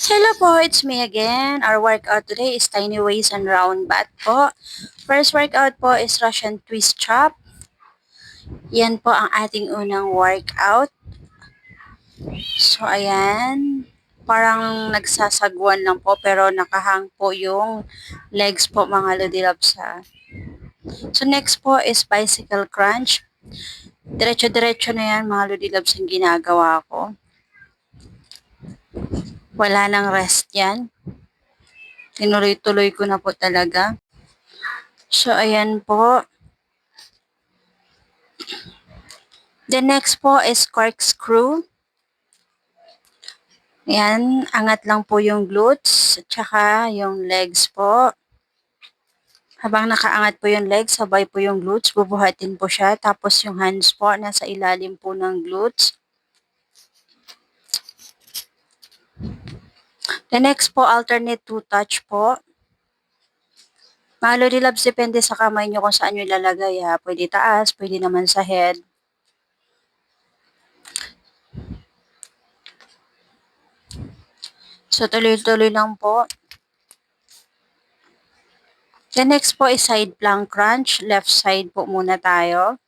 Hello po, it's me again. Our workout today is tiny waist and round bat po. First workout po is Russian twist chop. Yan po ang ating unang workout. So ayan, parang nagsasagwan lang po pero nakahang po yung legs po mga ludilapsa. So next po is bicycle crunch. Diretso-diretso na yan mga ludilabs ang ginagawa ko. Wala nang rest yan. Tinuloy-tuloy ko na po talaga. So ayan po. The next po is corkscrew. Yan, angat lang po yung glutes at saka yung legs po. Habang nakaangat po yung legs, sabay po yung glutes, bubuhatin po siya. Tapos yung hands po, nasa ilalim po ng glutes. The next po, alternate two touch po. Mga Lodi Loves, depende sa kamay nyo kung saan nyo ilalagay ha. Pwede taas, pwede naman sa head. So, tuloy-tuloy lang po. The next po is side plank crunch. Left side po muna tayo.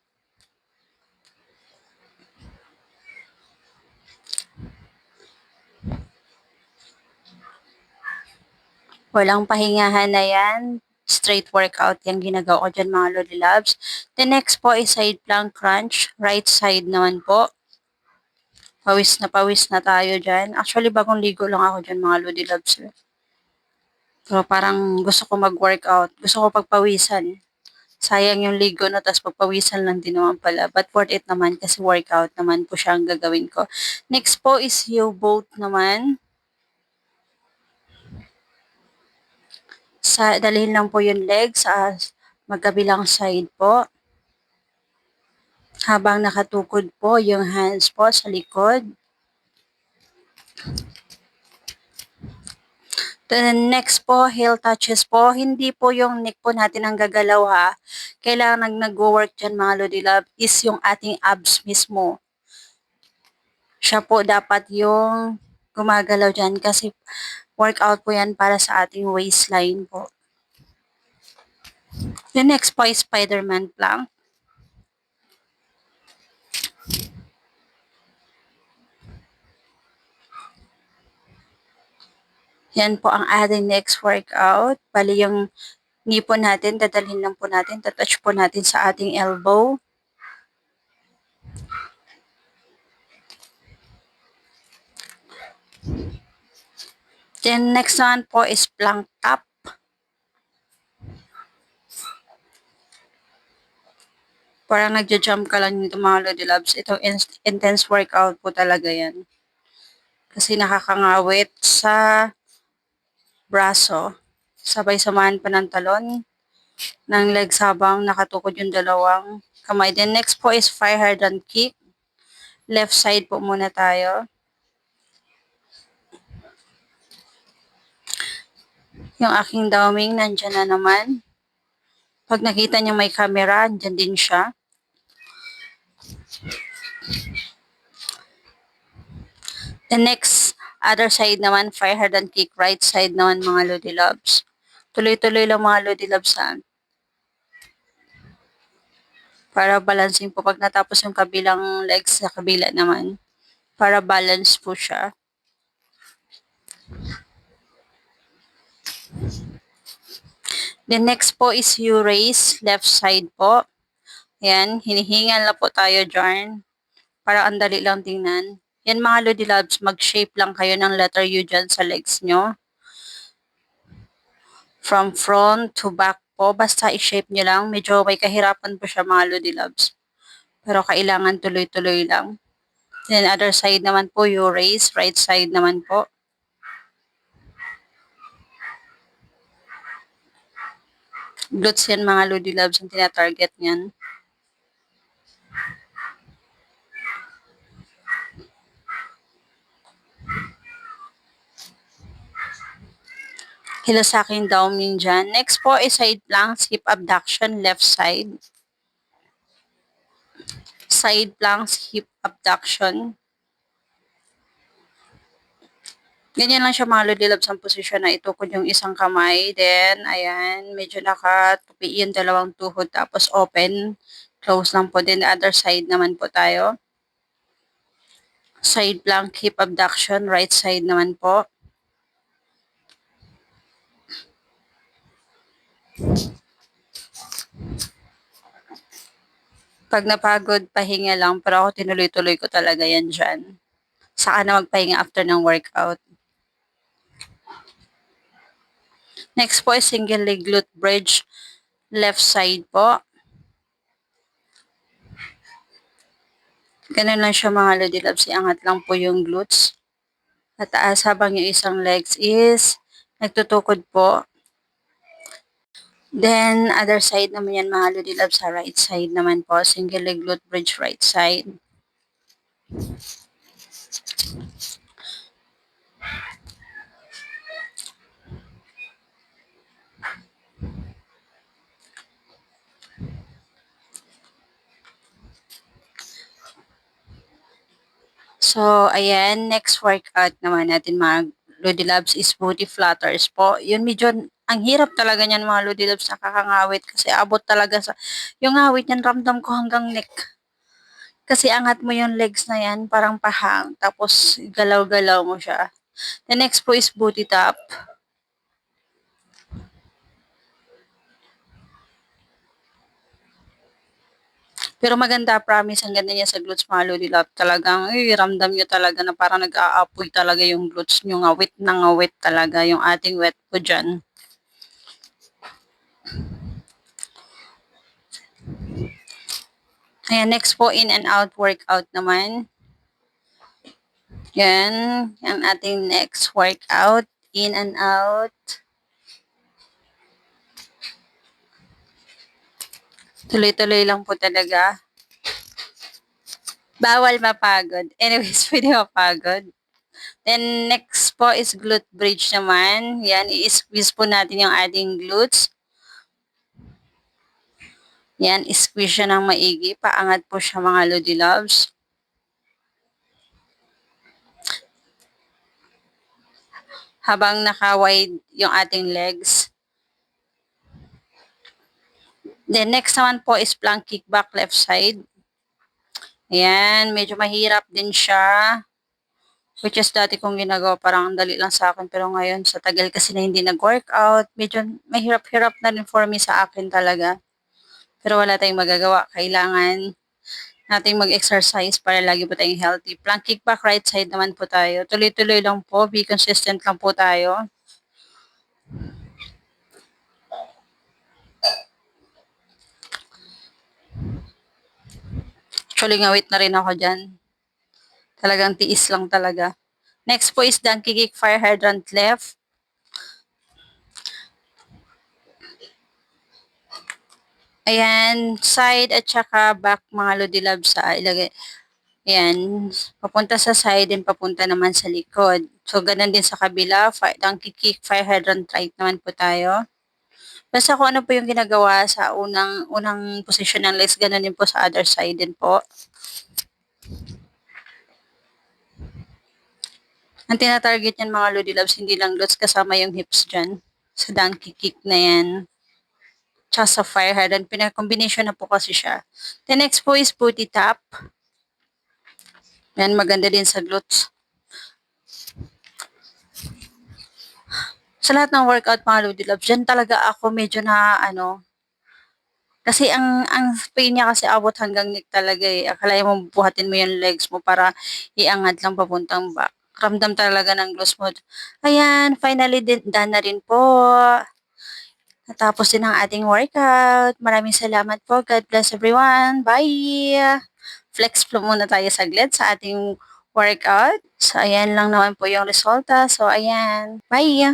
Walang pahingahan na yan. Straight workout yung ginagawa ko dyan mga Lodi Loves. The next po is side plank crunch. Right side naman po. Pawis na tayo dyan. Actually, bagong ligo lang ako dyan mga Lodi Loves. So, parang gusto ko mag-workout. Gusto ko pagpawisan. Sayang yung ligo na, tapos pagpawisan lang din naman pala. But worth it naman kasi workout naman po siya ang gagawin ko. Next po is U-boat naman. Dalhin lang po yung legs sa magkabilang side po. Habang nakatukod po yung hands po sa likod. Then next po, heel touches po. Hindi po yung neck po natin ang gagalaw ha. Kailangan nag-work dyan mga Lodi Love is yung ating abs mismo. Siya po dapat yung gumagalaw dyan kasi workout po yan para sa ating waistline po. The next po is Spider-Man plank. Yan po ang ating next workout. Bali yung ngipon natin, dadalhin lang po natin, tatouch po natin sa ating elbow. Then next one po is plank tap. Parang nagja-jump ka lang dito mga Lodi Loves. Itong intense workout po talaga yan. Kasi nakakangawit sa braso. Sabay samahan pa ng talon ng legs habang nakatukod yung dalawang kamay. Then next po is fire hydrant kick. Left side po muna tayo. Yung aking dowming nandyan na naman. Pag nakita niyo may camera, andyan din siya. The next, other side naman, fire hydrant kick. Right side naman mga Lodi Loves. Tuloy-tuloy lang mga Lodi Loves saan. Para balancing po pag natapos yung kabilang legs sa kabila naman. Para balance po siya. The next po is U-raise, left side po. Yan, hinihingal na po tayo dyan. Para ang dali lang tingnan. Yan mga Lodi Loves, mag-shape lang kayo ng letter U dyan sa legs nyo. From front to back po, basta i-shape nyo lang. Medyo may kahirapan po siya mga Lodi Loves. Pero kailangan tuloy-tuloy lang. Then other side naman po, U-raise, right side naman po. Glutes yan mga Lodi Loves ang tinatarget niyan. Hila sa akin downing dyan. Next po is side planks, hip abduction, left side. Side planks, hip abduction. Ganyan lang siya mga Lodilabs ang posisyon na itukod yung isang kamay. Then, ayan, medyo nakatupi yung dalawang tuhod tapos open. Close lang po din. The other side naman po tayo. Side plank hip abduction. Right side naman po. Pag napagod, pahinga lang. Pero ako tinuloy-tuloy ko talaga yan dyan. Saka na magpahinga after ng workout. Next po is single leg glute bridge. Left side po. Ganun lang siya mga Lodilabs. Iangat lang po yung glutes. At taas habang yung isang legs is nagtutukod po. Then, other side naman yan mga Lodilabs. Sa right side naman po. Single leg glute bridge right side. So, ayan, next workout naman natin mga Lodilabs is booty flutters po. Yun medyo, ang hirap talaga niyan mga Lodilabs, nakakangawit kasi abot talaga sa, yung awit niyan ramdam ko hanggang neck. Kasi angat mo yung legs na yan, parang pahang, tapos galaw-galaw mo siya. The next po is booty tap. Pero maganda, promise, ang ganda niya sa glutes mga Lodilab. Talagang, ramdam nyo talaga na parang nag-aapoy talaga yung glutes nyo. Ngawit na ngawit talaga yung ating wet po dyan. Ayan, next po, in and out workout naman. Yan, ang ating next workout. In and out. Tuloy-tuloy lang po talaga. Bawal mapagod. Anyways, pwede mapagod. Then, next po is glute bridge naman. Yan, i-squeeze po natin yung ating glutes. Yan, squeeze siya ng maigi. Paangat po siya mga Lodilabs. Habang naka-wide yung ating legs. Then, next naman po is plank kickback left side. Ayan, medyo mahirap din siya. Which is dati kong ginagawa, parang ang dali lang sa akin. Pero ngayon, sa tagal kasi na hindi nag-workout, medyo mahirap-hirap na rin for me sa akin talaga. Pero wala tayong magagawa. Kailangan nating mag-exercise para lagi po tayong healthy. Plank kickback right side naman po tayo. Tuloy-tuloy lang po. Be consistent lang po tayo. Actually, ngawit na rin ako dyan. Talagang tiis lang talaga. Next po is donkey kick fire hydrant left. Ayan, side at saka back mga Lodilab sa ilagay. Ayan, papunta sa side and papunta naman sa likod. So, ganun din sa kabila. Donkey kick, fire hydrant right naman po tayo. Basta kung ano po yung ginagawa sa unang position ng legs, ganun din po sa other side din po. Ang tinatarget niyan mga Lodilabs, hindi lang glutes, kasama yung hips dyan. Sa donkey kick na yan. Tsaka sa fire hydrant, pinaka-combination na po kasi siya. The next po is booty tap. Yan, maganda din sa glutes. Sa lahat ng workout mga Lodilabs, dyan talaga ako medyo na kasi ang pain niya kasi abot hanggang neck talaga eh. Akala mo buhatin mo yung legs mo para iangat lang papuntang back. Ramdam talaga ng glutes mo. Ayan, finally done na rin po. Natapos din ang ating workout. Maraming salamat po. God bless everyone. Bye! Flex flow muna tayo saglit sa ating workout. So, ayan lang naman po yung resulta. So, ayan. Bye!